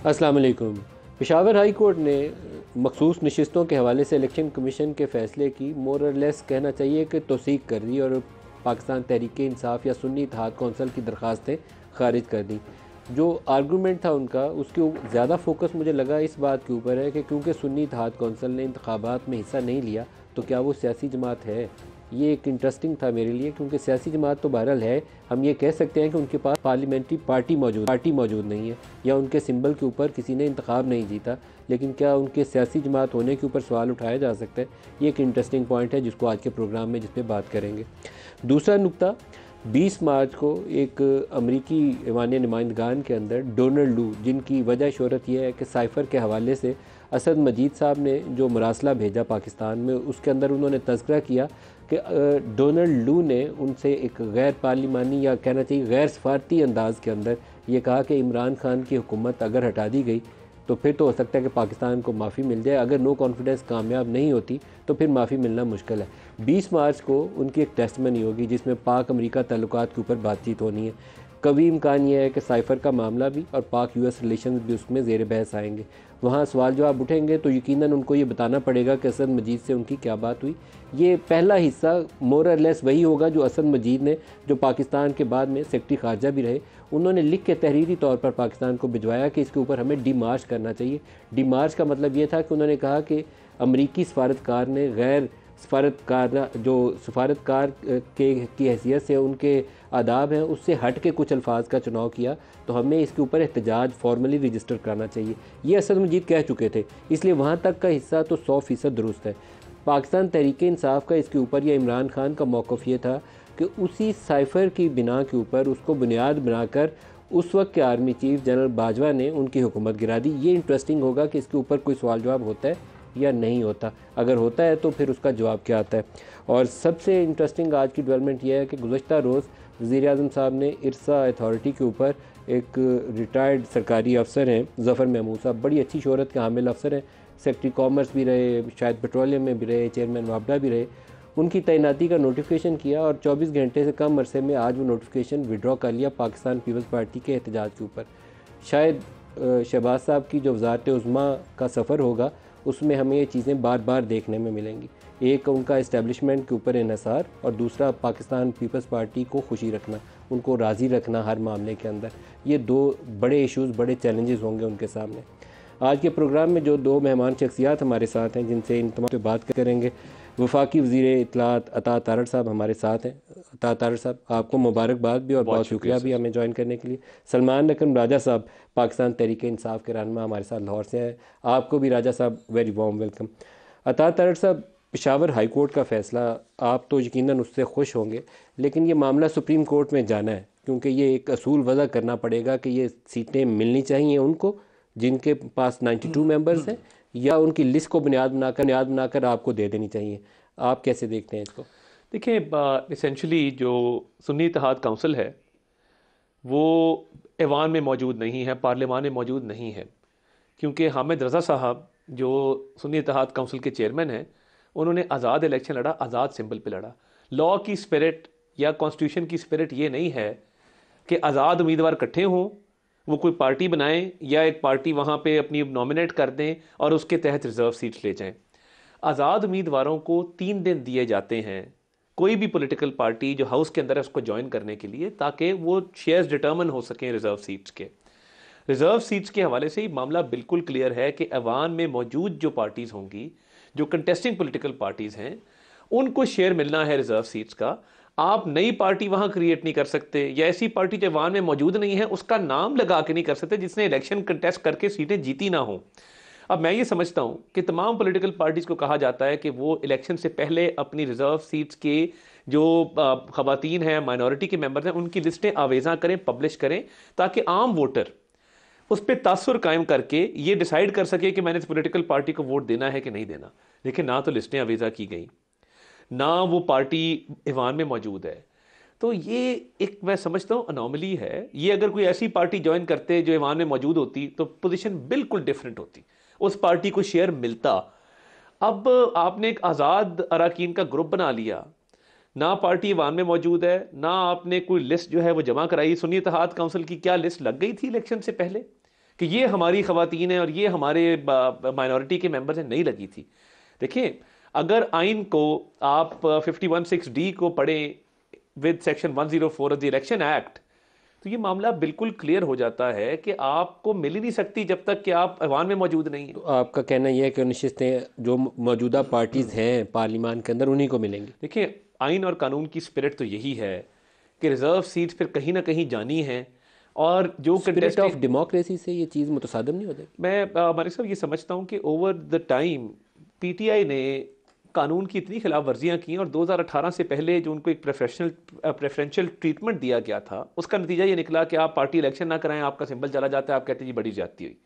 अस्सलाम वालेकुम। Peshawar high court ने मखसूस नशिस्तों के हवाले से इलेक्शन कमीशन के फ़ैसले की मोर और लेस कहना चाहिए कि तौसीक कर दी और पाकिस्तान तहरीक इंसाफ या सुन्नी इत्तेहाद कौंसल की दरख्वास्तें खारिज कर दी। जो आर्गूमेंट था उनका, उसके ज़्यादा फोकस मुझे लगा इस बात के ऊपर है कि क्योंकि सुन्नी इत्तेहाद कौंसल ने इंतखाबात में हिस्सा नहीं लिया तो क्या वो सियासी जमात है। ये एक इंटरेस्टिंग था मेरे लिए, क्योंकि सियासी जमात तो बहरहाल है। हम ये कह सकते हैं कि उनके पास पार्लियामेंट्री पार्टी मौजूद नहीं है या उनके सिंबल के ऊपर किसी ने इंतखाब नहीं जीता, लेकिन क्या उनके सियासी जमात होने के ऊपर सवाल उठाया जा सकता है। ये एक इंटरेस्टिंग पॉइंट है जिसको आज के प्रोग्राम में जिस पे बात करेंगे। दूसरा नुक्ता, 20 मार्च को एक अमरीकी ऐवान नुमाइंदगान के अंदर डोनाल्ड लू, जिनकी वजह शोहरत यह है कि साइफ़र के हवाले से असद मजीद साहब ने जो मरासला भेजा पाकिस्तान में, उसके अंदर उन्होंने तज़किरा किया कि डोनाल्ड लू ने उनसे एक गैर पार्लिमानी या कहना चाहिए गैर सफारती अंदाज़ के अंदर ये कहा कि इमरान खान की हुकूमत अगर हटा दी गई तो फिर तो हो सकता है कि पाकिस्तान को माफ़ी मिल जाए, अगर नो कॉन्फिडेंस कामयाब नहीं होती तो फिर माफ़ी मिलना मुश्किल है। 20 मार्च को उनकी एक टेस्टमनी होगी जिसमें पाक अमेरिका ताल्लुकात के ऊपर बातचीत होनी है। कभी इम्कान यह है कि साइफ़र का मामला भी और पाक यूएस रिलेशन भी उसमें ज़ेर बहस आएंगे। वहाँ सवाल जवाब उठेंगे तो यकीनन उनको ये बताना पड़ेगा कि असद मजीद से उनकी क्या बात हुई। ये पहला हिस्सा मोर और लेस वही होगा जो असद मजीद ने, जो पाकिस्तान के बाद में सेक्रेटरी खारजा भी रहे, उन्होंने लिख के तहरीरी तौर पर पाकिस्तान को भिजवाया कि इसके ऊपर हमें डिमार्च करना चाहिए। डिमार्च का मतलब ये था कि उन्होंने कहा कि अमरीकी सफारतकार ने गैर सफारतकार जो सफारतकार के की हैसियत से उनके आदाब हैं उससे हट के कुछ अल्फाज का चुनाव किया, तो हमें इसके ऊपर एहतजाज फॉर्मली रजिस्टर कराना चाहिए। ये असद मजीद कह चुके थे, इसलिए वहाँ तक का हिस्सा तो 100% दुरुस्त है। पाकिस्तान तहरीक इंसाफ का इसके ऊपर या इमरान खान का मौक़िफ़ ये था कि उसी साइफ़र की बिना के ऊपर उसको बुनियाद बनाकर उस वक्त के आर्मी चीफ जनरल बाजवा ने उनकी हुकूमत गिरा दी। ये इंटरेस्टिंग होगा कि इसके ऊपर कोई सवाल जवाब होता है या नहीं होता, अगर होता है तो फिर उसका जवाब क्या आता है। और सबसे इंटरेस्टिंग आज की डेवलपमेंट यह है कि गुज़श्ता रोज़ वज़ीर आज़म साहब ने इरसा अथॉरिटी के ऊपर एक रिटायर्ड सरकारी अफसर हैं ज़फ़र महमूद साहब, बड़ी अच्छी शोहरत के हामिल अफसर हैं, सेक्रेटरी कॉमर्स भी रहे, शायद पेट्रोलियम में भी रहे, चेयरमैन वापडा भी रहे, उनकी तैनाती का नोटिफिकेशन किया और 24 घंटे से कम अरसे में आज वो नोटिफिकेशन विड्रॉ कर लिया पाकिस्तान पीपल्स पार्टी के एहतजाज के ऊपर। शायद शहबाज साहब की जो वज़ारत उज़्मा का सफ़र होगा उसमें हमें ये चीज़ें बार बार देखने में मिलेंगी। एक उनका इस्टेब्लिशमेंट के ऊपर इन्हिसार और दूसरा पाकिस्तान पीपल्स पार्टी को खुशी रखना, उनको राज़ी रखना हर मामले के अंदर। ये दो बड़े इश्यूज़, बड़े चैलेंजेस होंगे उनके सामने। आज के प्रोग्राम में जो दो मेहमान शख्सियात हमारे साथ हैं जिनसे इन तमाम पे बात करेंगे, वफाकी वज़ीर इत्तलात अता तारड़ साहब हमारे साथ हैं। अता तारड़ साहब, आपको मुबारकबाद भी और बहुत शुक्रिया भी हमें ज्वाइन करने के लिए। सलमान नकम राजा साहब पाकिस्तान तहरीक इंसाफ के रहनुमा हमारे साथ लाहौर से हैं, आपको भी राजा साहब वेरी वार्म वेलकम। अता तारड़ साहब, पेशावर हाई कोर्ट का फ़ैसला, आप तो यकीनन उससे खुश होंगे, लेकिन ये मामला सुप्रीम कोर्ट में जाना है क्योंकि ये एक असूल वज़ा करना पड़ेगा कि ये सीटें मिलनी चाहिए उनको जिनके पास 92 मेंबर्स हैं, या उनकी लिस्ट को बुनियाद बनाकर आपको दे देनी चाहिए। आप कैसे देखते हैं इसको? देखिए, इसेंशली जो सुन्नी इत्तेहाद काउंसिल है वो ऐवान में मौजूद नहीं है, पार्लियामान में मौजूद नहीं है, क्योंकि हामिद रज़ा साहब जो सुन्नी इत्तेहाद काउंसिल के चेयरमैन हैं उन्होंने आज़ाद इलेक्शन लड़ा, आज़ाद सिंबल पे लड़ा। लॉ की स्पिरिट या कॉन्स्टिट्यूशन की स्पिरिट ये नहीं है कि आज़ाद उम्मीदवार इकट्ठे हों, वो कोई पार्टी बनाएं या एक पार्टी वहाँ पे अपनी नॉमिनेट कर दें और उसके तहत रिजर्व सीट्स ले जाएं। आज़ाद उम्मीदवारों को 3 दिन दिए जाते हैं, कोई भी पॉलिटिकल पार्टी जो हाउस के अंदर है उसको ज्वाइन करने के लिए, ताकि वो शेयर्स डिटर्मन हो सकें रिजर्व सीट्स के। रिजर्व सीट्स के हवाले से ही मामला बिल्कुल क्लियर है कि ऐवान में मौजूद जो पार्टीज़ होंगी, जो कंटेस्टिंग पॉलिटिकल पार्टीज़ हैं, उनको शेयर मिलना है रिजर्व सीट्स का। आप नई पार्टी वहां क्रिएट नहीं कर सकते, या ऐसी पार्टी जो ऐवान में मौजूद नहीं है उसका नाम लगा के नहीं कर सकते जिसने इलेक्शन कंटेस्ट करके सीटें जीती ना हो। अब मैं ये समझता हूं कि तमाम पॉलिटिकल पार्टीज को कहा जाता है कि वो इलेक्शन से पहले अपनी रिजर्व सीट्स के जो खवातीन हैं, माइनॉरिटी के मेंबर्स हैं, उनकी लिस्टें आवेज़ा करें, पब्लिश करें, ताकि आम वोटर उस पर तासुर कायम करके ये डिसाइड कर सके कि मैंने इस पॉलिटिकल पार्टी को वोट देना है कि नहीं देना। लेकिन ना तो लिस्टें आवेज़ा की गई, ना वो पार्टी ईवान में मौजूद है। तो ये एक, मैं समझता हूँ, अनोमली है। ये अगर कोई ऐसी पार्टी ज्वाइन करते जो ईवान में मौजूद होती तो पोजीशन बिल्कुल डिफरेंट होती, उस पार्टी को शेयर मिलता। अब आपने एक आज़ाद अरकान का ग्रुप बना लिया, ना पार्टी ईवान में मौजूद है, ना आपने कोई लिस्ट जो है वो जमा कराई। सुन्नी इत्तेहाद काउंसिल की क्या लिस्ट लग गई थी इलेक्शन से पहले? कि ये हमारी ख़वातीन है और ये हमारे माइनॉरिटी के मेंबर्स हैं, नहीं लगी थी। देखिए, अगर आइन को आप 51(6)D को पढ़ें with section 104 of the election act, तो ये मामला बिल्कुल क्लियर हो जाता है कि आपको मिल ही नहीं सकती जब तक कि आप ऐवान में मौजूद नहीं तो हैं। आपका कहना यह है कि नशिस्तें जो मौजूदा पार्टीज़ हैं पार्लियामान के अंदर उन्हीं को मिलेंगी? देखिए, आइन और कानून की स्पिरिट तो यही है कि रिजर्व सीट्स फिर कहीं ना कहीं जानी है, और जो स्पिरिट ऑफ कंटेस्टिंग, डेमोक्रेसी से ये चीज़ मुतसादम नहीं हो जाएगी? मैं मालिक साहब ये समझता हूँ कि ओवर द टाइम पीटीआई ने कानून की इतनी खिलाफ वर्जियाँ की, और 2018 से पहले जो उनको एक प्रेफरेंशियल ट्रीटमेंट दिया गया था, उसका नतीजा ये निकला कि आप पार्टी इलेक्शन ना कराएं, आपका सिंबल चला जाता है, आप कहते हैं जी बड़ी ज्यादती हुई।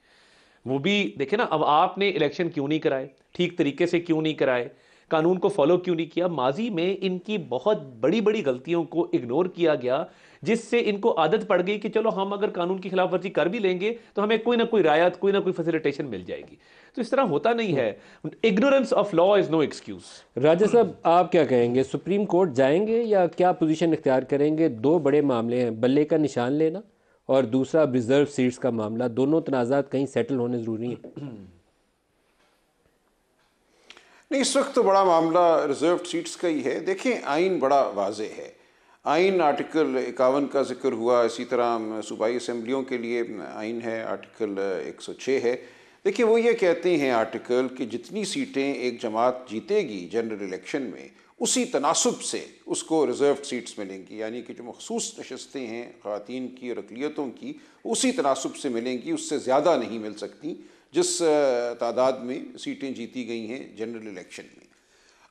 वो भी देखे ना, अब आपने इलेक्शन क्यों नहीं कराए, ठीक तरीके से क्यों नहीं कराए, कानून को फॉलो क्यों नहीं किया। माजी में इनकी बहुत बड़ी बड़ी गलतियों को इग्नोर किया गया, जिससे इनको आदत पड़ गई कि चलो हम अगर कानून की खिलाफ वर्जी कर भी लेंगे तो हमें कोई ना कोई रायत, कोई ना कोई फैसिलिटेशन मिल जाएगी। तो इस तरह होता नहीं है। Ignorance of law is no excuse. राजा साहब, आप क्या कहेंगे, सुप्रीम कोर्ट जाएंगे या क्या पोजीशन इख्तियार करेंगे? दो बड़े मामले हैं, बल्ले का निशान लेना और दूसरा रिजर्व सीट्स का मामला। दोनों तनाज़ात कहीं सेटल होने ज़रूरी हैं। नहीं, इस वक्त तो बड़ा मामला रिजर्व सीट्स का ही है। देखें, आइन बड़ा वाजे है। आइन आर्टिकल 51 का जिक्र हुआ, इसी तरह सूबाई असम्बलियों के लिए आइन है, आर्टिकल 106 है। देखिए, वो ये कहते हैं आर्टिकल कि जितनी सीटें एक जमात जीतेगी जनरल इलेक्शन में, उसी तनासब से उसको रिज़र्व सीट्स मिलेंगी, यानी कि जो मखसूस नशस्तें हैं ख़वातीन की और अक़लियतों की, उसी तनासब से मिलेंगी, उससे ज़्यादा नहीं मिल सकती जिस तादाद में सीटें जीती गई हैं जनरल इलेक्शन में।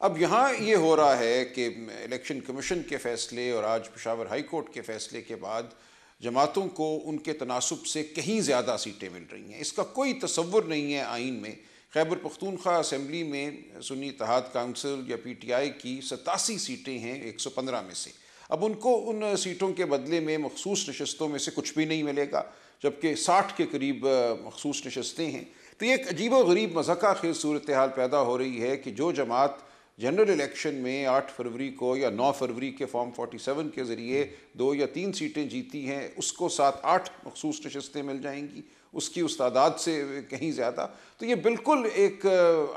अब यहाँ ये हो रहा है कि इलेक्शन कमीशन के फ़ैसले और आज पेशावर हाई कोर्ट के फ़ैसले के बाद जमातों को उनके तनासब से कहीं ज़्यादा सीटें मिल रही हैं। इसका कोई तसव्वुर नहीं है आइन में। खैबर पख्तूनख्वा असम्बली में सुन्नी इत्तेहाद काउंसिल या PTI की 87 सीटें हैं 115 में से। अब उनको उन सीटों के बदले में मखसूस नशस्तों में से कुछ भी नहीं मिलेगा, जबकि 60 के करीब मखसूस नशस्तें हैं। तो ये एक अजीब व गरीब मज़ाक़ा खेज़ सूरत हाल पैदा हो रही है कि जो जमात जनरल इलेक्शन में 8 फरवरी को या 9 फरवरी के फॉर्म 47 के ज़रिए 2 या 3 सीटें जीती हैं, उसको 7-8 मखसूस नशस्तें मिल जाएंगी, उसकी उस तादाद से कहीं ज़्यादा। तो ये बिल्कुल एक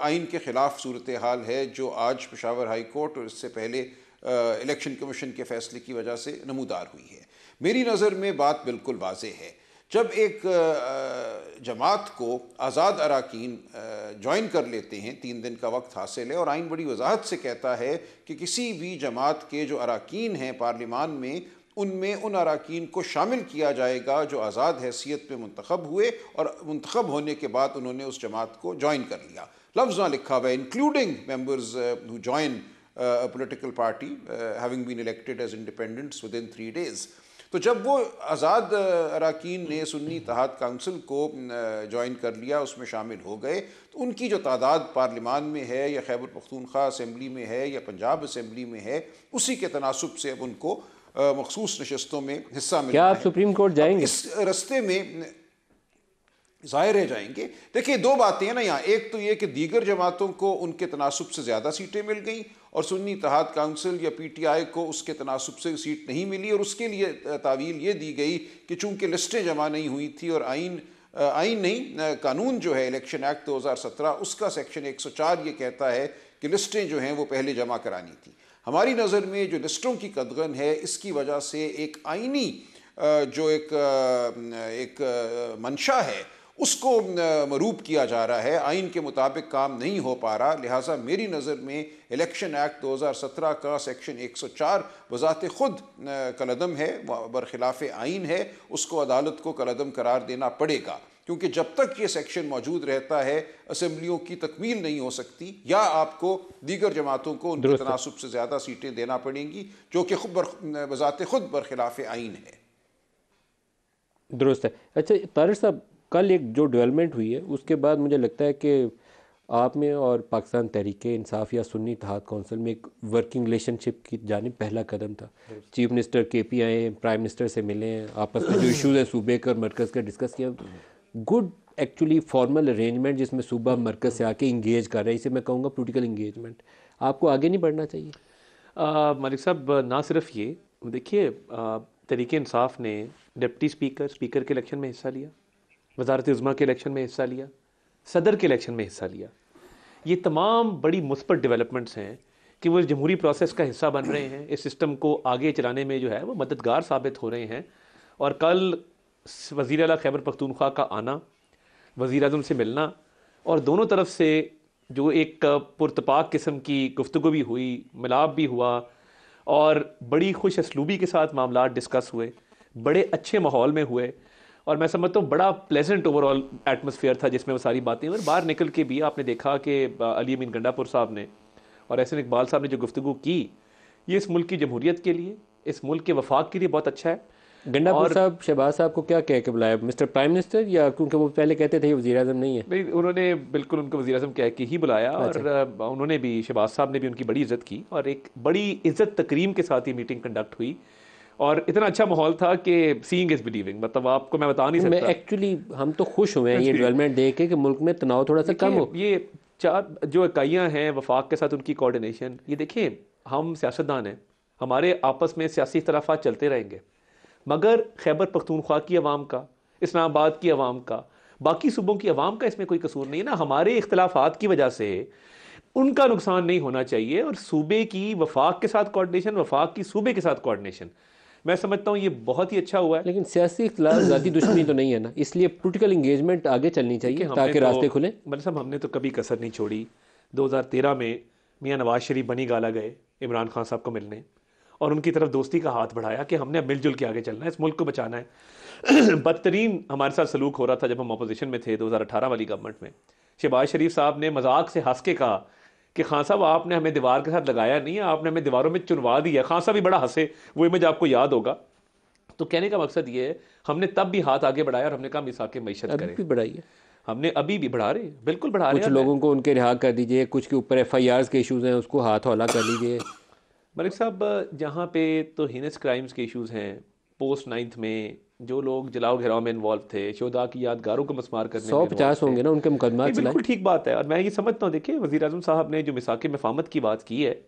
आइन के ख़िलाफ़ सूरत हाल है जो आज पेशावर हाई कोर्ट और इससे पहले इलेक्शन कमीशन के फ़ैसले की वजह से नमूदार हुई है। मेरी नज़र में बात बिल्कुल वाज़ेह है। जब एक जमात को आज़ाद अराकीन ज्वाइन कर लेते हैं, 3 दिन का वक्त हासिल है, और आइन बड़ी वजाहत से कहता है कि किसी भी जमात के जो अराकीन हैं पार्लियामान में, उनमें उन अराकीन को शामिल किया जाएगा जो आज़ाद हैसियत में मुंतखब हुए और मुंतखब होने के बाद उन्होंने उस जमात को ज्वाइन कर लिया। लफ्ज़ वहाँ लिखा हुआ है, including members who join a political party having been elected as independents within 3 days। तो जब वो आज़ाद अराकीन ने सुन्नी इत्तेहाद काउंसिल को ज्वाइन कर लिया, उसमें शामिल हो गए, तो उनकी जो तादाद पार्लियामान में है या खैबर पख्तूनख्वा असम्बली में है या पंजाब असम्बली में है, उसी के तनासब से अब उनको मखसूस नशस्तों में हिस्सा मिला है। क्या आप सुप्रीम कोर्ट जाएंगे? इस रस्ते में ज़ाहिर है जाएंगे। देखिए, 2 बातें हैं ना यहाँ। एक तो ये कि दीगर जमातों को उनके तनासब से ज़्यादा सीटें मिल गई और सुन्नी इत्तेहाद काउंसिल या PTI को उसके तनासब से सीट नहीं मिली, और उसके लिए तावील ये दी गई कि चूँकि लिस्टें जमा नहीं हुई थी और आइन नहीं, कानून जो है इलेक्शन एक्ट 2017 उसका सेक्शन 104 ये कहता है कि लिस्टें जो हैं वो पहले जमा करानी थी। हमारी नज़र में जो लिस्टों की कदगन है, इसकी वजह से एक आइनी जो एक मंशा है उसको मरूब किया जा रहा है, आइन के मुताबिक काम नहीं हो पा रहा। लिहाजा मेरी नज़र में इलेक्शन एक्ट 2017 का सेक्शन 104 वज़ात ख़ुद कलअदम है, बरखिलाफ़ आइन है, उसको अदालत को कलअदम करार देना पड़ेगा, क्योंकि जब तक ये सेक्शन मौजूद रहता है असम्बलियों की तकमील नहीं हो सकती, या आपको दीगर जमातों को उनके तनासब से ज़्यादा सीटें देना पड़ेंगी, जो कि वज़ात ख़ुद बरखिलाफ़ आइन है। दुरुस्त है। अच्छा तारिक साहब, कल एक जो डेवलपमेंट हुई है उसके बाद मुझे लगता है कि आप में और पाकिस्तान तहरीक इंसाफ या सुन्नी इत्तेहाद काउंसिल में एक वर्किंग रिलेशनशिप की जानिब पहला कदम था। चीफ मिनिस्टर KP आए, प्राइम मिनिस्टर से मिले हैं, आपस में जो इशूज़ है सूबे के और मरकज़ का डिस्कस किया। गुड एक्चुअली फॉर्मल अरेंजमेंट जिसमें सूबा मरकज़ से आके इंगेज कर रहा है, इसे मैं कहूँगा पोलिटिकल इंगेजमेंट। आपको आगे नहीं बढ़ना चाहिए? मलिक साहब, ना सिर्फ ये देखिए, तहरीक इंसाफ ने डिप्टी स्पीकर के इलेक्शन में हिस्सा लिया, वज़ारत उज़्मा के इलेक्शन में हिस्सा लिया, सदर के इलेक्शन में हिस्सा लिया। ये तमाम बड़ी मुस्बत डेवलपमेंट्स हैं कि वो जमहूरी प्रोसेस का हिस्सा बन रहे हैं, इस सिस्टम को आगे चलाने में जो है वो मददगार साबित हो रहे हैं। और कल वज़ीर आला खैबर पख्तूनख्वा का आना, वज़ीर आज़म से मिलना और दोनों तरफ से जो एक पुरतपाक किस्म की गुफ्तगू भी हुई, मिलाप भी हुआ और बड़ी खुश असलूबी के साथ मामला डिस्कस हुए, बड़े अच्छे माहौल में हुए और मैं समझता हूँ बड़ा प्लेजेंट ओवरऑल एटमॉस्फेयर था जिसमें वो सारी बातें। और बाहर निकल के भी आपने देखा कि अली अमीन गंडापुर साहब ने और एहसन इकबाल साहब ने जो गुफ्तगू की, ये इस मुल्क की जमहूरियत के लिए, इस मुल्क के वफाक के लिए बहुत अच्छा है। गंडापुर साहब शहबाज साहब को क्या कह के बुलाया, मिस्टर प्राइम मिनिस्टर, या क्योंकि वो पहले कहते थे वज़ीर आज़म नहीं है? नहीं, उन्होंने बिल्कुल उनको वज़ीर आज़म कह के ही बुलाया। और उन्होंने भी, शहबाज साहब ने भी उनकी बड़ी इज़्ज़त की और एक बड़ी इज़्ज़त तकरीम के साथ ये मीटिंग कंडक्ट हुई और इतना अच्छा माहौल था कि सीइंग इज़ बिलीविंग, मतलब आपको मैं बता नहीं सकता। एक्चुअली हम तो खुश हुए हैं ये डेवलपमेंट देख के कि मुल्क में तनाव थोड़ा सा कम हो। ये 4 जो इकाइयाँ हैं वफाक के साथ, उनकी कोऑर्डिनेशन, ये देखिए हम सियासतदान हैं, हमारे आपस में सियासी इख्तलाफात चलते रहेंगे, मगर खैबर पख्तूनख्वा की अवाम का, इस्लामाबाद की अवाम का, बाकी सूबों की अवाम का इसमें कोई कसूर नहीं है ना। हमारे इख्तलाफात की वजह से उनका नुकसान नहीं होना चाहिए और सूबे की वफाक के साथ कोऑर्डिनेशन, वफाक की सूबे के साथ कोऑर्डिनेशन, मैं समझता हूँ ये बहुत ही अच्छा हुआ है। लेकिन सियासी इख्तलाफ ज़ाती दुश्मनी तो नहीं है ना, इसलिए पोलिटिकल इंगेजमेंट आगे चलनी चाहिए ताकि रास्ते खुले। मतलब साहब हमने तो कभी कसर नहीं छोड़ी। 2013 में मियाँ नवाज शरीफ बनी गाला गए इमरान खान साहब को मिलने और उनकी तरफ दोस्ती का हाथ बढ़ाया कि हमने अब मिलजुल के आगे चलना है, इस मुल्क को बचाना है। बदतरीन हमारे साथ सलूक हो रहा था जब हम अपोजिशन में थे 2018 वाली गवर्नमेंट में। शहबाज शरीफ साहब ने मजाक से हंस के कहा कि खान साहब आपने हमें दीवार के साथ लगाया नहीं है, आपने हमें दीवारों में चुनवा दिया। खान साहब भी बड़ा हंसे, वो इमेज आपको याद होगा। तो कहने का मकसद ये है, हमने तब भी हाथ आगे बढ़ाया और हमने कहा मिसाक मईशत करें। भी बढ़ाइए, हमने अभी भी बढ़ा रहे, बिल्कुल बढ़ा रहे हैं। कुछ लोगों को उनके रिहा कर दीजिए, कुछ के ऊपर FIRs के इश्यूज हैं, उसको हाथ हौला कर लीजिए। मलिक साहब, जहाँ पे तो हीनस क्राइम्स के इश्यूज हैं, पोस्ट 9th में जो लोग जलाओ घेराव में इन्वॉल्व थे, शोधा की यादगारों को मस्मार करने में 150 होंगे ना उनके मुकदमा चलाए। बिल्कुल ठीक बात है और मैं ये समझता हूँ, देखिए वज़ीर आज़म साहब ने जो मिसाक मफामत की बात की है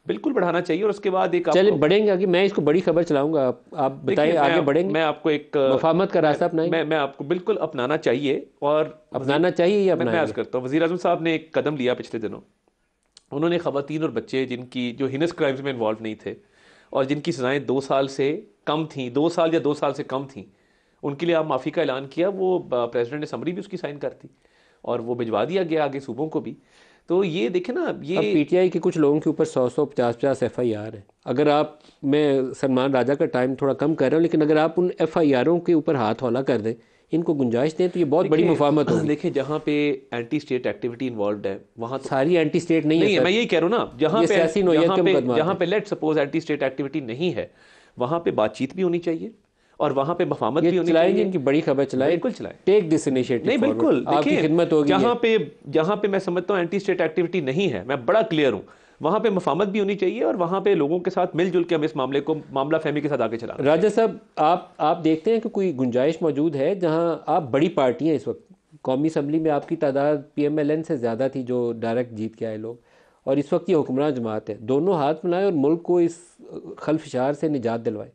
बिल्कुल बढ़ाना चाहिए। और उसके बाद एक चलिए बढ़ेंगे आगे, मैं इसको बड़ी खबर चलाऊंगा, आप बताइए आगे बढ़ेंगे। मैं आपको एक मफामत का रास्ता अपनाएंगे। मैं आपको बिल्कुल अपनाना चाहिए और अपनाना चाहिए या मैं अर्ज़ करता हूँ, वज़ीर आज़म साहब ने एक कदम लिया पिछले दिनों। उन्होंने ख़वातीन और बच्चे जिनकी जो हिनस क्राइम्स में इन्वॉल्व नहीं थे और जिनकी सज़ाएँ 2 साल से कम थी, 2 साल या 2 साल से कम थी, उनके लिए आप माफ़ी का ऐलान किया। वो प्रेसिडेंट ने समरी भी उसकी साइन कर दी और वो भिजवा दिया गया आगे सूबों को भी। तो ये देखें ना, ये PTI के कुछ लोगों के ऊपर 100-100, 50-50 FIR है। अगर आप, मैं सलमान राजा का टाइम थोड़ा कम कर रहा हूँ, लेकिन अगर आप उन FIRों के ऊपर हाथ हौला कर दें, इनको गुंजाइश दें, तो ये बहुत बड़ी मुफाहमत होगी। देखिए जहाँ पे एंटी स्टेट एक्टिविटी इन्वॉल्व है वहाँ तो सारी एंटी स्टेट नहीं है। मैं यही कह रहा हूँ ना, जहाँ पे let suppose anti state activity नहीं है, वहाँ पे बातचीत भी होनी चाहिए और वहाँ पे मफाहमत भी होनी चाहिए। इनकी बड़ी खबर चलाएं, बिल्कुल चलाएं, टेक दिस इनिशिएटिव। नहीं बिल्कुल, आपकी खिदमत होगी। जहाँ पे मैं समझता हूँ एंटी स्टेट एक्टिविटी नहीं है, मैं बड़ा क्लियर हूँ, वहाँ पे मफाहमत भी होनी चाहिए और वहाँ पे लोगों के साथ मिलजुल के हम इस मामले को मामला फहमी के साथ आगे चला। राजा साहब, आप देखते हैं कि कोई गुंजाइश मौजूद है जहाँ आप, बड़ी पार्टी हैं इस वक्त, कौमी असम्बली में आपकी तादाद PMLN से ज़्यादा थी जो डायरेक्ट जीत के आए लोग, और इस वक्त ये हुक्मरान जमात है, दोनों हाथ मिलाएं और मुल्क को इस खलफशार से निजात दिलवाएं?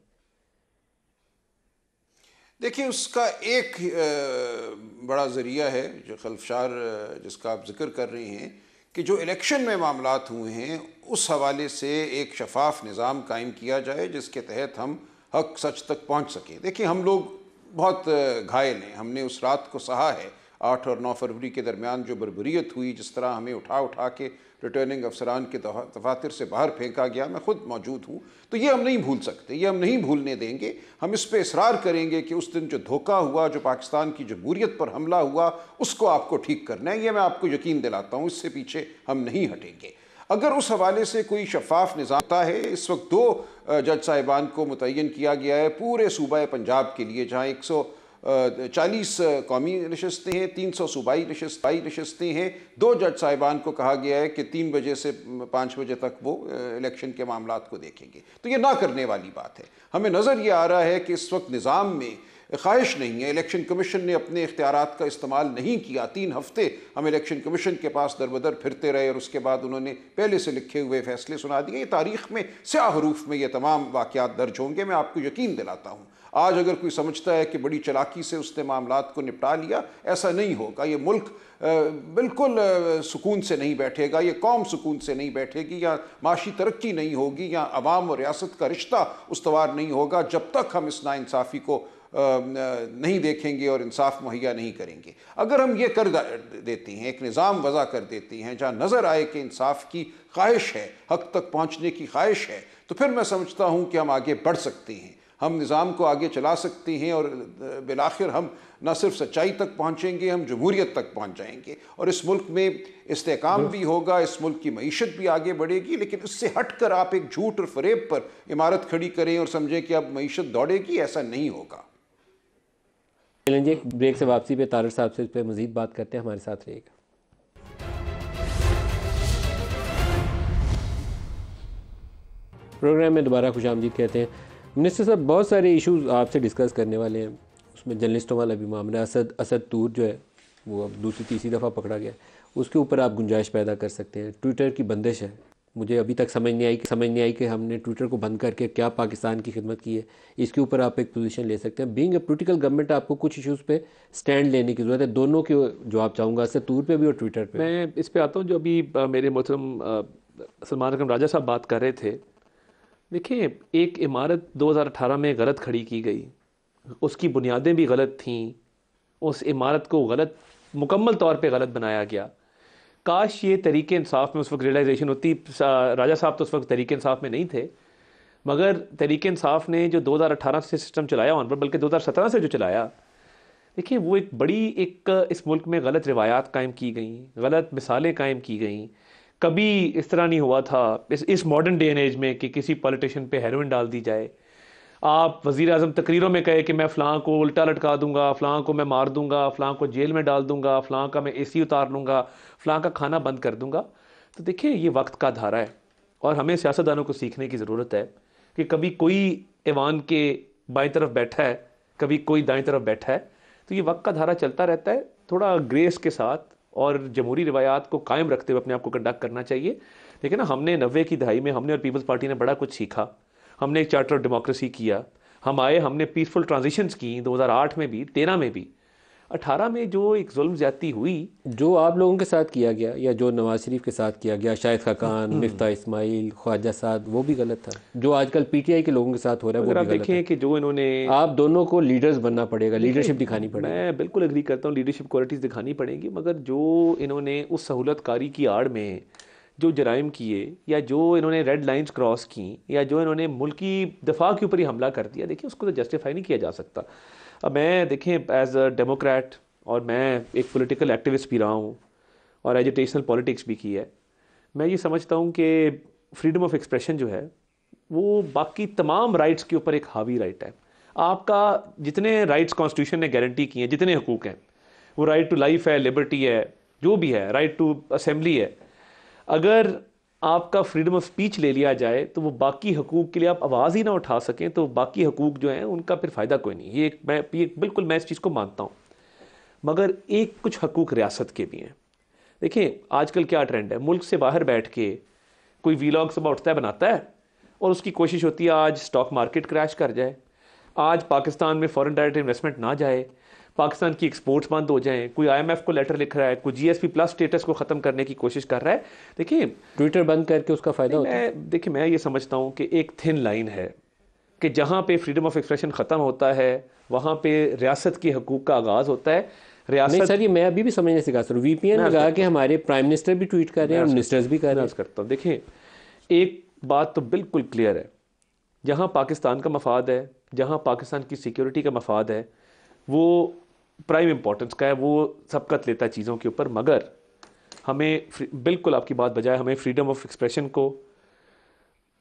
देखिए, उसका एक बड़ा ज़रिया है जो खलफशार जिसका आप जिक्र कर रहे हैं कि जो इलेक्शन में मामलात हुए हैं उस हवाले से एक शफाफ निज़ाम कायम किया जाए जिसके तहत हम हक सच तक पहुंच सकें। देखिए, हम लोग बहुत घायल हैं, हमने उस रात को सहा है 8 और 9 फरवरी के दरमियान जो बर्बरियत हुई, जिस तरह हमें उठा उठा के रिटर्निंग अफसरान के दफातर से बाहर फेंका गया, मैं खुद मौजूद हूँ। तो ये हम नहीं भूल सकते, ये हम नहीं भूलने देंगे। हम इस पे इसरार करेंगे कि उस दिन जो धोखा हुआ, जो पाकिस्तान की जमहूरियत पर हमला हुआ, उसको आपको ठीक करना है। ये मैं आपको यकीन दिलाता हूँ, इससे पीछे हम नहीं हटेंगे। अगर उस हवाले से कोई शफाफ निज़ाम है, इस वक्त 2 जज साहिबान को मुतय्यन किया गया है पूरे सूबा पंजाब के लिए, जहाँ 140 कौमी नशस्तें हैं, 300 सूबाई नशस्तें हैं। 2 जज साहिबान को कहा गया है कि 3 बजे से 5 बजे तक वो इलेक्शन के मामलात को देखेंगे। तो ये ना करने वाली बात है। हमें नज़र ये आ रहा है कि इस वक्त निज़ाम में ख्वाहिश नहीं है। इलेक्शन कमीशन ने अपने इख्तियारात का इस्तेमाल नहीं किया। 3 हफ्ते हम इलेक्शन कमीशन के पास दरबदर फिरते रहे और उसके बाद उन्होंने पहले से लिखे हुए फैसले सुना दिए। ये तारीख़ में स्याह हरूफ में ये तमाम वाक़यात दर्ज होंगे, मैं आपको यकीन दिलाता हूँ। आज अगर कोई समझता है कि बड़ी चालाकी से उसने मामलात को निपटा लिया, ऐसा नहीं होगा। ये मुल्क बिल्कुल सुकून से नहीं बैठेगा, ये कौम सुकून से नहीं बैठेगी, या माशी तरक्की नहीं होगी, या अवाम और रियासत का रिश्ता उस्तवार नहीं होगा जब तक हम इस नाइंसाफ़ी को नहीं देखेंगे और इंसाफ मुहैया नहीं करेंगे। अगर हम ये कर देते हैं, एक निज़ाम वज़ा कर देते हैं जहाँ नज़र आए कि इंसाफ की ख्वाहिश है, हक़ तक पहुँचने की ख्वाहिश है, तो फिर मैं समझता हूँ कि हम आगे बढ़ सकते हैं, हम निज़ाम को आगे चला सकते हैं और बिलाखिर हम न सिर्फ सच्चाई तक पहुँचेंगे, हम जमहूरियत तक पहुँच जाएंगे और इस मुल्क में इस्तेहकाम भी होगा, इस मुल्क की मईशत भी आगे बढ़ेगी। लेकिन इससे हट कर आप एक झूठ और फरेब पर इमारत खड़ी करें और समझें कि अब मईशत दौड़ेगी, ऐसा नहीं होगा। चलेंगे ब्रेक से वापसी पे तारड़ साहब से इस पर मज़ीद बात करते हैं, हमारे साथ रहिएगा। प्रोग्राम में दोबारा खुशामदीद कहते हैं। मिनिस्टर साहब, बहुत सारे इश्यूज़ आपसे डिस्कस करने वाले हैं, उसमें जर्नलिस्टों वाला भी मामला, असद तूर जो है वो अब दूसरी तीसरी दफ़ा पकड़ा गया, उसके ऊपर आप गुंजाइश पैदा कर सकते हैं। ट्विटर की बंदिश है, मुझे अभी तक समझ नहीं आई कि हमने ट्विटर को बंद करके क्या पाकिस्तान की खिदमत की है। इसके ऊपर आप एक पोजीशन ले सकते हैं। बीइंग ए पॉलिटिकल गवर्नमेंट आपको कुछ इश्यूज़ पे स्टैंड लेने की ज़रूरत है, दोनों के जवाब चाहूँगा, असद तूर पे भी और ट्विटर पे। मैं इस पे आता हूँ, जो अभी मेरे मोहतरम सलमान अकरम राजा साहब बात कर रहे थे। देखिए, एक इमारत 2018 में गलत खड़ी की गई, उसकी बुनियादें भी गलत थीं, उस इमारत को गलत, मुकम्मल तौर पे गलत बनाया गया। काश ये तरीके इंसाफ में उस वक्त रियलाइजेशन होती। राजा साहब तो उस वक्त तरीके इंसाफ में नहीं थे, मगर तरीके इंसाफ ने जो 2018 से सिस्टम चलाया ऑन पर, बल्कि 2017 से जो चलाया, देखिए वो एक बड़ी इस मुल्क में गलत रिवायात कायम की गई, गलत मिसालें कायम की गई। कभी इस तरह नहीं हुआ था इस मॉडर्न डे एंड एज में कि किसी पॉलिटिशियन पे हेरोइन डाल दी जाए। आप वज़ीर आज़म तकरीरों में कहे कि मैं फ़लाँ को उल्टा लटका दूंगा, फ़लाँ को मैं मार दूंगा, फ़लाँ को जेल में डाल दूंगा, फ़लाँ का मैं एसी उतार लूँगा, फ़लाँ का खाना बंद कर दूंगा। तो देखिए, ये वक्त का धारा है और हमें सियासतदानों को सीखने की ज़रूरत है कि कभी कोई ऐवान के बाईं तरफ बैठा है, कभी कोई दाईं तरफ बैठा है, तो ये वक्त का धारा चलता रहता है। थोड़ा ग्रेस के साथ और जमहूरी रिवायात को कायम रखते हुए अपने आप को कंडक्ट करना चाहिए। देखिए ना, हमने 90 की दहाई में हमने और पीपल्स पार्टी ने बड़ा कुछ सीखा। हमने एक चार्टर ऑफ डेमोक्रेसी किया, हम आए, हमने पीसफुल ट्रांजिशंस की 2008 में भी, 13 में भी। 18 में जो एक जुल्म ज्यादती हुई, जो आप लोगों के साथ किया गया या जो नवाज शरीफ के साथ किया गया, शाहिद खाकान, मिफ्ता इस्माइल, ख्वाजा साद, वो भी गलत था। जो आजकल पीटीआई के लोगों के साथ हो रहा है वो भी गलत है। देखें कि जो इन्होंने, आप दोनों को लीडर्स बनना पड़ेगा, लीडरशिप दिखानी पड़ेगी। मैं बिल्कुल एग्री करता हूँ, लीडरशिप क्वालिटीज़ दिखानी पड़ेंगी, मगर जो इन्होंने उस सहूलतकारी की आड़ में जो जराइम किए, या जो इन्होंने रेड लाइंस क्रॉस की, या जो इन्होंने मुल्की दफा के ऊपर ही हमला कर दिया, देखिए उसको तो जस्टिफाई नहीं किया जा सकता। अब मैं देखें एज अ डेमोक्रेट, और मैं एक पॉलिटिकल एक्टिविस्ट भी रहा हूँ और एजुटेशनल पॉलिटिक्स भी की है, मैं ये समझता हूँ कि फ्रीडम ऑफ एक्सप्रेशन जो है वो बाकी तमाम राइट्स के ऊपर एक हावी राइट है। आपका जितने राइट्स कॉन्स्टिट्यूशन ने गारंटी किए हैं, जितने हकूक़ हैं, वो राइट टू लाइफ है, लिबर्टी है, जो भी है, राइट टू असेंबली है, अगर आपका फ्रीडम ऑफ स्पीच ले लिया जाए तो वो बाकी हकूक़ के लिए आप आवाज़ ही ना उठा सकें, तो बाकी हकूक़ जो हैं उनका फिर फ़ायदा कोई नहीं। ये बिल्कुल मैं इस चीज़ को मानता हूँ, मगर एक कुछ हकूक़ रियासत के भी हैं। देखिए आजकल क्या ट्रेंड है, मुल्क से बाहर बैठ के कोई वीलॉग सुबह उठता है, बनाता है, और उसकी कोशिश होती है आज स्टॉक मार्केट क्रैश कर जाए, आज पाकिस्तान में फॉरेन डायरेक्ट इन्वेस्टमेंट ना जाए, पाकिस्तान की एक्सपोर्ट्स बंद हो जाएं, कोई IMF को लेटर लिख रहा है, कोई GSP प्लस स्टेटस को ख़त्म करने की कोशिश कर रहा है। देखिए ट्विटर बंद करके उसका फ़ायदा होता है। देखिए मैं ये समझता हूँ कि एक थिन लाइन है कि जहाँ पे फ्रीडम ऑफ एक्सप्रेशन ख़त्म होता है वहाँ पे रियासत के हकूक़ का आगाज़ होता है। रियासत नहीं सर, ये मैं अभी भी समझने से कहा सर, VPN लगा के हमारे प्राइम मिनिस्टर भी ट्वीट कर रहे हैं और मिनिस्टर्स भी कर रहे हैं। करता हूँ, देखिए एक बात तो बिल्कुल क्लियर है, जहाँ पाकिस्तान का मफाद है, जहाँ पाकिस्तान की सिक्योरिटी का मफाद है, वो प्राइम इंपॉर्टेंस का है, वो सबकत लेता है चीज़ों के ऊपर। मगर हमें बिल्कुल आपकी बात बजाय हमें फ्रीडम ऑफ एक्सप्रेशन को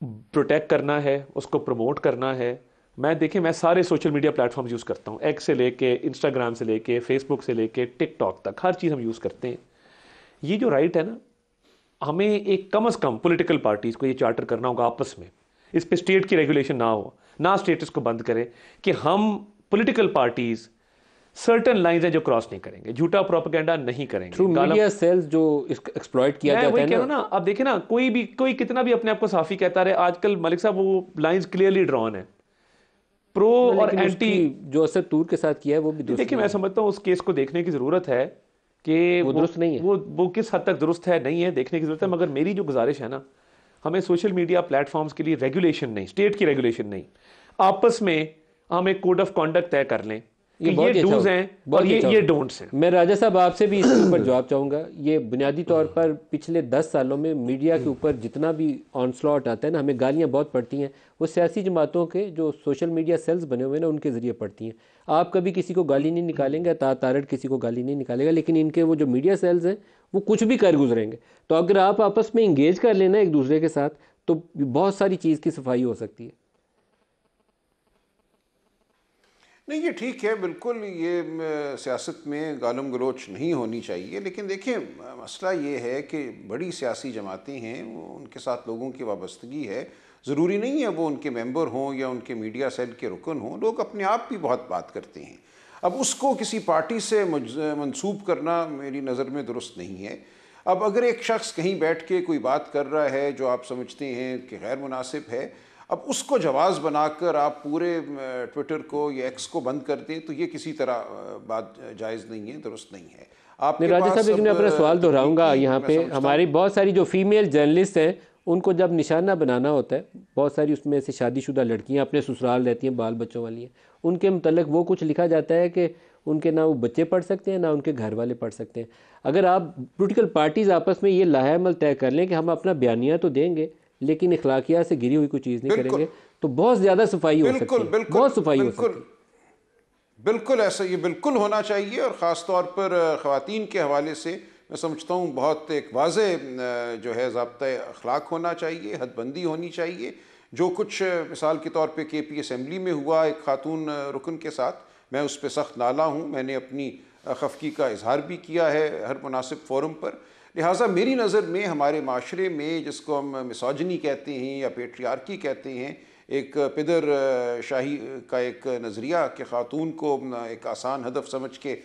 प्रोटेक्ट करना है, उसको प्रमोट करना है। मैं सारे सोशल मीडिया प्लेटफॉर्म्स यूज़ करता हूँ, एक्स से लेके, इंस्टाग्राम से लेके, फेसबुक से लेके, टिकटॉक तक, हर चीज़ हम यूज़ करते हैं। ये जो राइट है ना, हमें एक कम से कम पॉलिटिकल पार्टीज़ को ये चार्टर करना होगा आपस में, इस पे स्टेट की रेगुलेशन ना हो, ना स्टेटस को बंद करें कि हम पॉलिटिकल पार्टीज़ सर्टेन लाइंस हैं जो क्रॉस नहीं करेंगे, झूठा प्रोपेगेंडा नहीं करेंगे। थ्रू मीडिया सेल्स जो एक्सप्लॉइट किया जाता है ना, अब देखिए ना, कोई कितना भी अपने आप को साफ़ी कहता रहे, आजकल मलिक साहब वो लाइंस क्लियरली ड्रॉन है। प्रो और लेकिन एंटी उसकी जो असर तूर के साथ किया है वो भी दुरुस्त देखिए, मैं समझता हूँ उस केस को देखने की ज़रूरत है कि वो दुरुस्त नहीं है। वो किस हद तक दुरुस्त है, नहीं है, देखने की ज़रूरत है। मगर मेरी जो गुजारिश है ना, हमें सोशल मीडिया प्लेटफॉर्म्स के लिए रेगुलेशन नहीं, स्टेट की रेगुलेशन नहीं, आपस में हम एक कोड ऑफ कॉन्डक्ट तय कर लें कि ये बहुत ही अच्छा डूज होगा, हैं बहुत और ही अच्छा ये होगा। डोंट्स हैं। मैं राजा साहब आपसे भी इसके ऊपर जवाब चाहूँगा। ये बुनियादी तौर पर पिछले 10 सालों में मीडिया के ऊपर जितना भी ऑनस्लॉट आता है ना, हमें गालियाँ बहुत पड़ती हैं, वो सियासी जमातों के जो सोशल मीडिया सेल्स बने हुए हैं ना, उनके ज़रिए पड़ती हैं। आप कभी किसी को गाली नहीं निकालेंगे, तारड़ किसी को गाली नहीं निकालेगा, लेकिन इनके वो जो मीडिया सेल्स हैं वो कुछ भी कर गुजरेंगे। तो अगर आप आपस में इंगेज कर लेना एक दूसरे के साथ, तो बहुत सारी चीज़ की सफाई हो सकती है। नहीं, ये ठीक है, बिल्कुल ये सियासत में गालम गलोच नहीं होनी चाहिए। लेकिन देखिए, मसला ये है कि बड़ी सियासी जमातें हैं, उनके साथ लोगों की वाबस्तगी है। ज़रूरी नहीं है वो उनके मेंबर हों या उनके मीडिया सेल के रुकन हों, लोग अपने आप भी बहुत बात करते हैं। अब उसको किसी पार्टी से मंसूब करना मेरी नज़र में दुरुस्त नहीं है। अब अगर एक शख्स कहीं बैठ के कोई बात कर रहा है जो आप समझते हैं कि गैर मुनासिब है, अब उसको जवाज़ बनाकर आप पूरे ट्विटर को या एक्स को बंद कर दें, तो ये किसी तरह बात जायज़ नहीं है, दुरुस्त नहीं है। आपके राजा पास साहब, लेकिन मैं अपना सवाल दोहराऊंगा यहाँ पे। हमारी बहुत सारी जो फीमेल जर्नलिस्ट हैं, उनको जब निशाना बनाना होता है, बहुत सारी उसमें से शादीशुदा लड़कियाँ अपने ससुराल रहती हैं, बाल बच्चों वाली हैं, उनके मतलब वो कुछ लिखा जाता है कि उनके ना वो बच्चे पढ़ सकते हैं ना उनके घर वाले पढ़ सकते हैं। अगर आप पोलिटिकल पार्टीज़ आपस में ये लाहेमल तय कर लें कि हम अपना बयानिया तो देंगे लेकिन इखलाकियात से गिरी हुई कोई चीज़ नहीं करेंगे, तो बहुत ज़्यादा सफाई हो सकती है, बहुत सफाई हो सकती है। बिल्कुल ऐसा ये बिल्कुल होना चाहिए। और ख़ास तौर पर ख़वातीन के हवाले से मैं समझता हूँ बहुत एक वाज़े जो है ज़ाब्ता अखलाक होना चाहिए, हदबंदी होनी चाहिए। जो कुछ मिसाल के तौर पे KP असम्बली में हुआ एक खातून रुकन के साथ, मैं उस पर सख्त नाला हूँ, मैंने अपनी खफगी का इजहार भी किया है हर मुनासिब फ़ोरम पर। लिहाजा मेरी नज़र में हमारे माशरे में जिसको हम मिसोजिनी कहते हैं या पेट्रियार्की कहते हैं, एक पिदर शाही का एक नज़रिया कि ख़ातून को एक आसान हदफ समझ के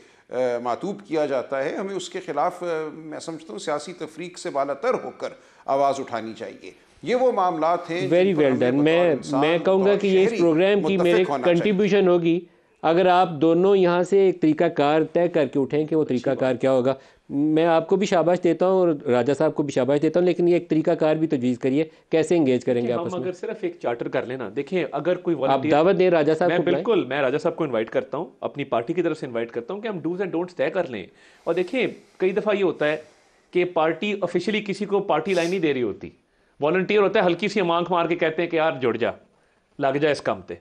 मातूब किया जाता है, हमें उसके ख़िलाफ़ मैं समझता हूँ सियासी तफरीक से बालातर होकर आवाज़ उठानी चाहिए। ये वो मामलात हैं। Very well done. मैं कहूँगा कि ये इस प्रोग्राम की मेरे कंट्रीब्यूशन होगी, अगर आप दोनों यहाँ से एक तरीक़ाकार तय करके उठें कि वो तरीक़ाकार क्या होगा। मैं आपको भी शाबाश देता हूँ और राजा साहब को भी शाबाश देता हूँ, लेकिन ये एक तरीक़ाकार भी तजवीज़ करिए कैसे इंगेज करेंगे आपस में। अगर सिर्फ एक चार्टर कर लेना, देखिए अगर कोई आप दावत दें राजा साहब को, बिल्कुल मैं राजा साहब को इन्वाइट करता हूँ, अपनी पार्टी की तरफ से इन्वाइट करता हूँ कि हम डूज एंड डोंट्स तय कर लें। और देखिए कई दफ़ा ये होता है कि पार्टी ऑफिशियली किसी को पार्टी लाइन नहीं दे रही होती, वॉलंटियर होता है, हल्की सी आंख मार के कहते हैं कि यार जुड़ जा, लग जा इस काम पे।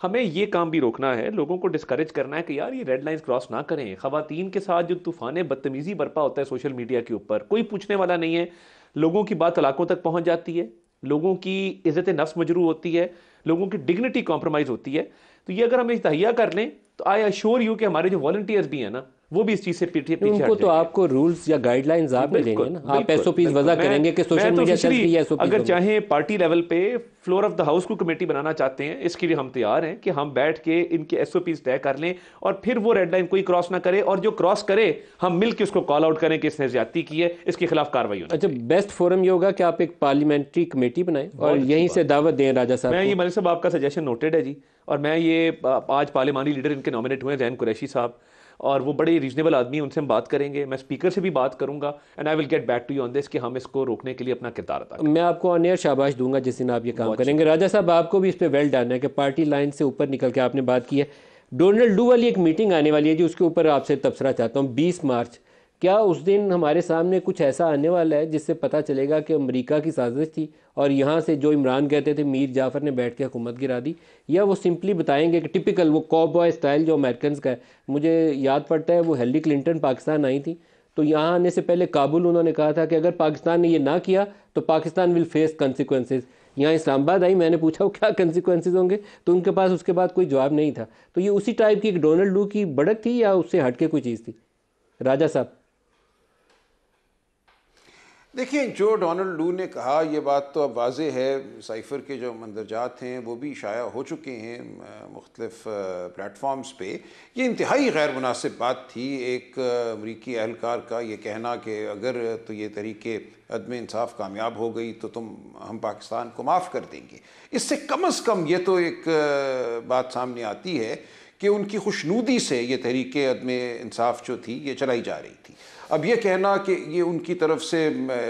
हमें ये काम भी रोकना है, लोगों को डिस्करेज करना है कि यार ये रेड लाइंस क्रॉस ना करें। ख़वातीन के साथ जो तूफ़ान बदतमीज़ी बरपा होता है सोशल मीडिया के ऊपर, कोई पूछने वाला नहीं है, लोगों की बात तलाकों तक पहुंच जाती है, लोगों की इज़्ज़त नफ्स मजरू होती है, लोगों की डिग्निटी कॉम्प्रोमाइज़ होती है। तो ये अगर हम तहिया कर लें तो आई अश्योर यू कि हमारे जो वॉलंटियर्स भी हैं ना, वो भी इस चीज़ से पीछे उनको तो आपको रूल्स या गाइडलाइंस आप नहीं देंगे ना, आप SOPs वज़ा करेंगे कि सोशल मीडिया चलती है SOPs। अगर चाहे पार्टी लेवल पे फ्लोर ऑफ द हाउस को कमेटी बनाना चाहते हैं, इसके लिए हम तैयार हैं कि हम बैठ के इनके SOPs तय कर लें और फिर वो रेड लाइन कोई क्रॉस ना करे, और जो क्रॉस करे हम मिल के उसको कॉल आउट करें कि इसने ज्यादती की है, इसके खिलाफ कार्रवाई होनी। अच्छा, बेस्ट फोरम ये होगा कि आप एक पार्लियामेंट्री कमेटी बनाएं और यहीं से दावत दें राजा साहब। मैं ये मलिक साहब आपका सजेशन नोटेड है जी, और मैं ये आज पार्लिमानी लीडर इनके नॉमिनेट हुए हैं ज़ैन कुरैशी साहब, और वो बड़े रीजनेबल आदमी हैं, उनसे हम बात करेंगे, मैं स्पीकर से भी बात करूंगा, and I will get back to you on this कि हम इसको रोकने के लिए अपना किरदार अदा करें। मैं आपको ऑन एयर शाबाश दूंगा जिस दिन आप ये काम करेंगे। राजा साहब आपको भी इस पर वेल डन है कि पार्टी लाइन से ऊपर निकल के आपने बात की है। डोनाल्ड डू वाली एक मीटिंग आने वाली है जी, उसके ऊपर आपसे तबसरा चाहता हूँ 20 मार्च। क्या उस दिन हमारे सामने कुछ ऐसा आने वाला है जिससे पता चलेगा कि अमेरिका की साजिश थी और यहाँ से जो इमरान कहते थे मीर जाफ़र ने बैठ के हुकूमत गिरा दी, या वो सिंपली बताएंगे कि टिपिकल वो कॉबॉय स्टाइल जो अमेरिकन का है। मुझे याद पड़ता है वो हिलरी क्लिंटन पाकिस्तान आई थी तो यहाँ आने से पहले काबुल उन्होंने कहा था कि अगर पाकिस्तान ने ये ना किया तो पाकिस्तान विल फेस कंसिक्वेंसेज। यहाँ इस्लामाबाद आई, मैंने पूछा वो क्या कंसिक्वेंसेज होंगे, तो उनके पास उसके बाद कोई जवाब नहीं था। तो ये उसी टाइप की एक डोनाल्ड डू की बढ़त थी या उससे हट के कोई चीज़ थी राजा साहब? देखिए, जो डोनाल्ड लू ने कहा ये बात तो अब वाज़े है, साइफ़र के जो मंदरजात हैं वो भी शाया हो चुके हैं मुख्तलिफ़ प्लेटफॉर्म्स पे। ये इंतहाई गैर मुनासिब बात थी एक अमरीकी एहलकार का ये कहना कि अगर तो ये तरीके अदम इंसाफ कामयाब हो गई तो हम पाकिस्तान को माफ़ कर देंगे। इससे कम अज़ कम ये तो एक बात सामने आती है कि उनकी खुशनुदी से ये तरीके अदम इंसाफ जो थी ये चलाई जा रही थी। अब ये कहना कि ये उनकी तरफ से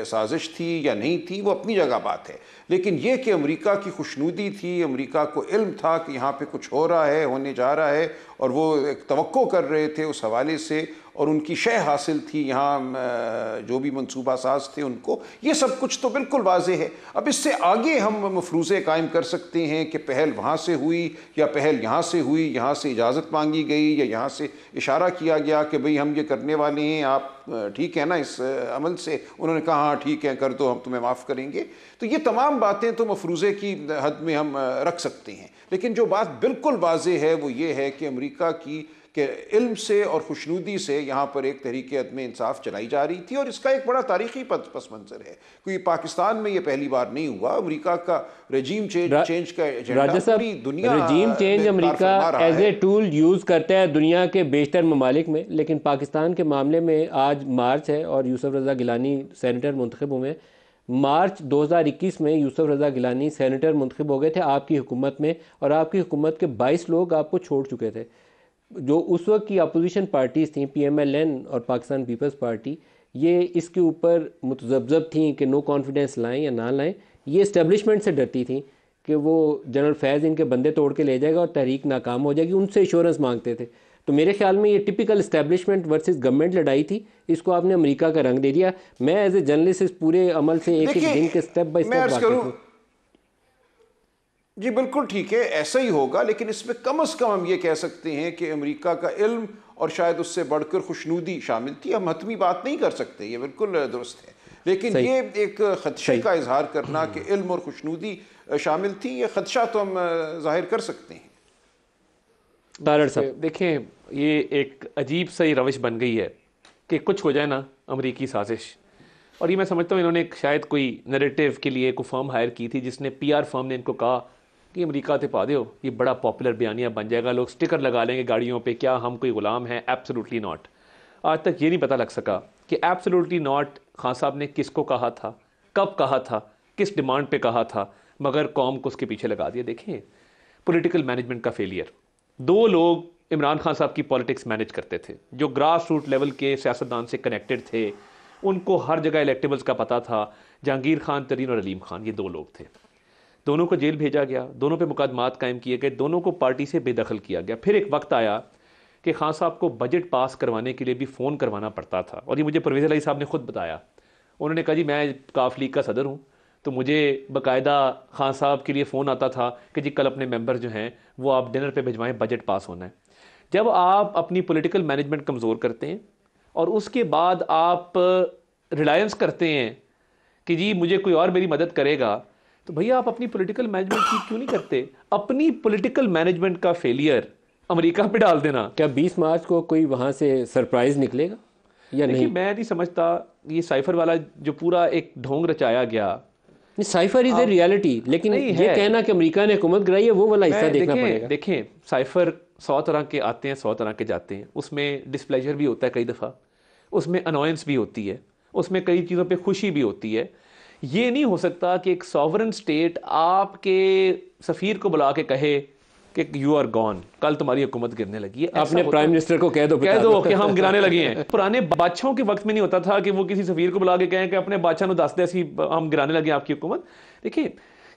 साजिश थी या नहीं थी वो अपनी जगह बात है, लेकिन ये कि अमेरिका की खुशनुदी थी, अमेरिका को इल्म था कि यहाँ पे कुछ हो रहा है, होने जा रहा है, और वो एक तवक्को कर रहे थे उस हवाले से, और उनकी शय हासिल थी यहाँ जो भी मनसूबा साज थे उनको, ये सब कुछ तो बिल्कुल वाज़े है। अब इससे आगे हम मफरूज़े कायम कर सकते हैं कि पहल वहाँ से हुई या पहल यहाँ से हुई, यहाँ से इजाज़त मांगी गई या यहाँ से इशारा किया गया कि भाई हम ये करने वाले हैं, आप ठीक है ना इस अमल से। उन्होंने कहा हाँ ठीक है कर दो, हम तुम्हें माफ़ करेंगे। तो ये तमाम बातें तो मफरूज़े की हद में हम रख सकते हैं, लेकिन जो बात बिल्कुल वाज़े है वो ये है कि अमेरिका की कि इल्म से और खुशनुदी से यहाँ पर एक तरीके अदम इंसाफ चलाई जा रही थी, और इसका एक बड़ा तारीखी पस मंज़र है, क्योंकि पाकिस्तान में ये पहली बार नहीं हुआ। अमेरिका का रजीम चेंज का एजेंडा पूरी दुनिया regime change America as a tool use करता है दुनिया के बेशतर ममालिक में, लेकिन पाकिस्तान के मामले में आज मार्च है और यूसुफ रज़ा गिलानी सेनेटर मुंतखब हुए। मार्च 2021 में यूसुफ रज़ा गिलानी सेनेटर मुंतखब हो गए थे आपकी हुकूमत में, और आपकी हुकूमत के 22 लोग आपको छोड़ चुके थे। जो उस वक्त की अपोजिशन पार्टीज़ थी PMLN और पाकिस्तान पीपल्स पार्टी, ये इसके ऊपर मुतज़ब्ज़ब थी कि नो कॉन्फिडेंस लाएं या ना लाएं। ये इस्टेब्लिशमेंट से डरती थी कि वो जनरल फैज़ इनके बंदे तोड़ के ले जाएगा और तहरीक नाकाम हो जाएगी, उनसे इंश्योरेंस मांगते थे। तो मेरे ख्याल में ये टिपिकल इस्टेब्लिशमेंट वर्सेस गवर्नमेंट लड़ाई थी, इसको आपने अमेरिका का रंग दे दिया। मैं एज ए जर्नलिस्ट इस पूरे अमल से एक एक दिन के स्टेप बाय स्टेप वाकिफ हूं। जी बिल्कुल ठीक है, ऐसा ही होगा, लेकिन इसमें कम से कम हम ये कह सकते हैं कि अमेरिका का इल्म और शायद उससे बढ़कर खुशनुदी शामिल थी। हम हतमी बात नहीं कर सकते, ये बिल्कुल दुरुस्त है, लेकिन ये एक खदशे का इजहार करना कि इल्म और खुशनुदी शामिल थी, ये खदशा तो हम जाहिर कर सकते हैं। देखें, ये एक अजीब सी रविश बन गई है कि कुछ हो जाए ना अमरीकी साजिश, और ये मैं समझता हूँ इन्होंने शायद कोई नैरेटिव के लिए कोई फर्म हायर की थी, जिसने PR फर्म ने इनको कहा कि अमेरिका से पा दो, ये बड़ा पॉपुलर बयानिया बन जाएगा, लोग स्टिकर लगा लेंगे गाड़ियों पे, क्या हम कोई गुलाम हैं? Absolutely not. आज तक ये नहीं पता लग सका कि एब्सोल्युटली नॉट खान साहब ने किसको कहा था, कब कहा था, किस डिमांड पे कहा था, मगर कौम को उसके पीछे लगा दिया। देखें, पॉलिटिकल मैनेजमेंट का फेलियर। 2 लोग इमरान खान साहब की पॉलिटिक्स मैनेज करते थे, जो ग्रास रूट लेवल के सियासतदान से कनेक्टेड थे, उनको हर जगह इलेक्टेबल्स का पता था। जहांगीर खान तरीन और अलीम खान, ये 2 लोग थे। दोनों को जेल भेजा गया, दोनों पे मुकदमात कायम किए गए, दोनों को पार्टी से बेदखल किया गया। फिर एक वक्त आया कि खान साहब को बजट पास करवाने के लिए भी फ़ोन करवाना पड़ता था, और ये मुझे परवेज़ अली साहब ने खुद बताया। उन्होंने कहा जी मैं काफ लीग का सदर हूँ, तो मुझे बाकायदा खान साहब के लिए फ़ोन आता था कि जी कल अपने मेंबर जो हैं वो आप डिनर पे भिजवाएं, बजट पास होना है। जब आप अपनी पॉलिटिकल मैनेजमेंट कमज़ोर करते हैं और उसके बाद आप रिलायंस करते हैं कि जी मुझे कोई और मेरी मदद करेगा, तो भैया आप अपनी पॉलिटिकल मैनेजमेंट की क्यों नहीं करते? अपनी पॉलिटिकल मैनेजमेंट का फेलियर अमेरिका पे डाल देना। क्या 20 मार्च को कोई वहाँ से सरप्राइज़ निकलेगा या नहीं? मैं नहीं समझता। ये साइफर वाला जो पूरा एक ढोंग रचाया गया, साइफर इज ए रियलिटी, लेकिन ये कहना कि अमेरिका ने हुकूमत गिराई है वो वाला हिस्सा देखना पड़ेगा। देखें, साइफर 100 तरह के आते हैं, 100 तरह के जाते हैं। उसमें डिस्प्लेजर भी होता है कई दफ़ा, उसमें अनॉयंस भी होती है, उसमें कई चीज़ों पे खुशी भी होती है। ये नहीं हो सकता कि एक सॉवरन स्टेट आपके सफ़ीर को बुला के कहे कि यू आर गॉन, कल तुम्हारी हुकूमत गिरने लगी है। अपने प्राइम मिनिस्टर को कह दो कि हम गिराने लगे हैं। पुराने बादशाहों के वक्त में नहीं होता था कि वो किसी सफ़ीर को बुला के कहें कि अपने बादशाह को दस दे हम गिराने लगे आपकी हुकूमत। देखिए,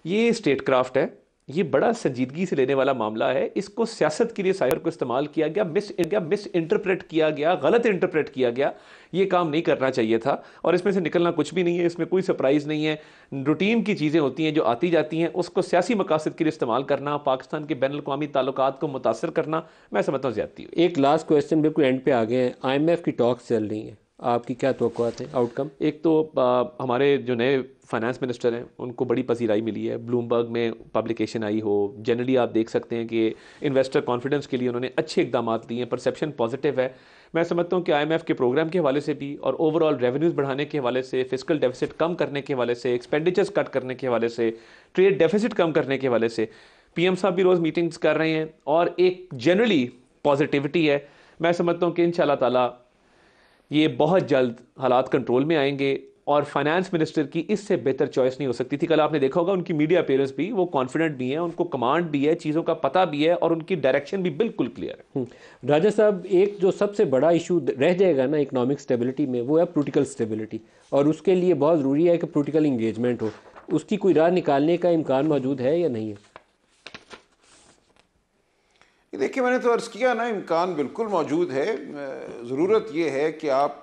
ये स्टेट क्राफ्ट है, ये बड़ा संजीदगी से लेने वाला मामला है। इसको सियासत के लिए साइबर को इस्तेमाल किया गया, मिस इंटरप्रेट किया गया, गलत इंटरप्रेट किया गया। ये काम नहीं करना चाहिए था, और इसमें से निकलना कुछ भी नहीं है, इसमें कोई सरप्राइज़ नहीं है। रूटीन की चीज़ें होती हैं जो आती जाती हैं, उसको सियासी मकासद के लिए इस्तेमाल करना, पाकिस्तान के बैन अल-अक़वामी ताल्लुकात को मुतासर करना, मैं समझता हूँ ज़्यादती है। एक लास्ट क्वेश्चन, बिल्कुल एंड पे आ गए हैं। IMF की टॉक्स चल रही हैं, आपकी क्या तवक्कुआत हैं आउटकम? एक तो हमारे जो नए फाइनेंस मिनिस्टर हैं उनको बड़ी पसीराई मिली है, ब्लूमबर्ग में पब्लिकेशन आई हो, जनरली आप देख सकते हैं कि इन्वेस्टर कॉन्फिडेंस के लिए उन्होंने अच्छे इकदाम लिए हैं, परसेप्शन पॉजिटिव है। मैं समझता हूँ कि IMF के प्रोग्राम के हवाले से भी और ओवरऑल रेवेन्यूज़ बढ़ाने के हवाले से, फिजिकल डेफिसिट कम करने के हवाले से, एक्सपेंडिचर्स कट करने के हवाले से, ट्रेड डेफिसिट कम करने के हवाले से PM साहब भी रोज़ मीटिंग्स कर रहे हैं और एक जनरली पॉजिटिविटी है। मैं समझता हूँ कि इंशाल्लाह ताला ये बहुत जल्द हालात कंट्रोल में आएंगे और फाइनेंस मिनिस्टर की इससे बेहतर चॉइस नहीं हो सकती थी। कल आपने देखा होगा उनकी मीडिया अपीयरेंस भी, वो कॉन्फिडेंट भी है, उनको कमांड भी है, चीज़ों का पता भी है और उनकी डायरेक्शन भी बिल्कुल क्लियर है। राजा साहब, एक जो सबसे बड़ा इशू रह जाएगा ना इकोनॉमिक स्टेबिलिटी में, वो है पोलिटिकल स्टेबिलिटी, और उसके लिए बहुत ज़रूरी है कि पोलिटिकल इंगेजमेंट हो। उसकी कोई राह निकालने का इम्कान मौजूद है या नहीं है? देखिए, मैंने तो अर्ज़ किया ना, इम्कान बिल्कुल मौजूद है। ज़रूरत यह है कि आप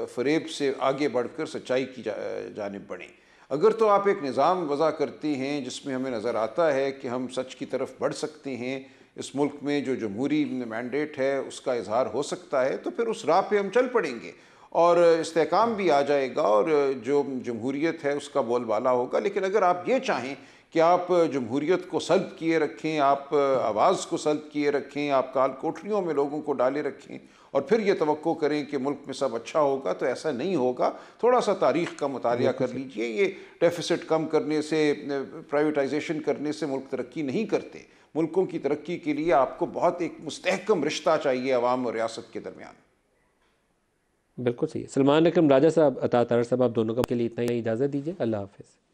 फ़रेब से आगे बढ़कर सच्चाई की जानिब बढ़ें। अगर तो आप एक निज़ाम वज़ा करते हैं जिसमें हमें नज़र आता है कि हम सच की तरफ बढ़ सकते हैं, इस मुल्क में जो जमहूरी मैंडेट है उसका इजहार हो सकता है, तो फिर उस राह पे हम चल पड़ेंगे और इस्तेहकाम भी आ जाएगा और जो जमहूरियत है उसका बोलबाला होगा। लेकिन अगर आप ये चाहें कि आप जमहूरियत को सल्ब किए रखें, आप आवाज़ को सल्ब किए रखें, आप काल कोठरियों में लोगों को डाले रखें और फिर ये तवक्को करें कि मुल्क में सब अच्छा होगा, तो ऐसा नहीं होगा। थोड़ा सा तारीख़ का मुतालिया कर लीजिए। ये डेफिसिट कम करने से, प्राइवेटाइजेशन करने से मुल्क तरक्की नहीं करते। मुल्कों की तरक्की के लिए आपको बहुत एक मुस्तहकम रिश्ता चाहिए अवाम और रियासत के दरमियान। बिल्कुल सही है। सलमान अकरम राजा साहब, अता तारड़ साहब, आप दोनों के लिए इतना ही इजाज़त दीजिए। अल्लाह हाफ़िज़।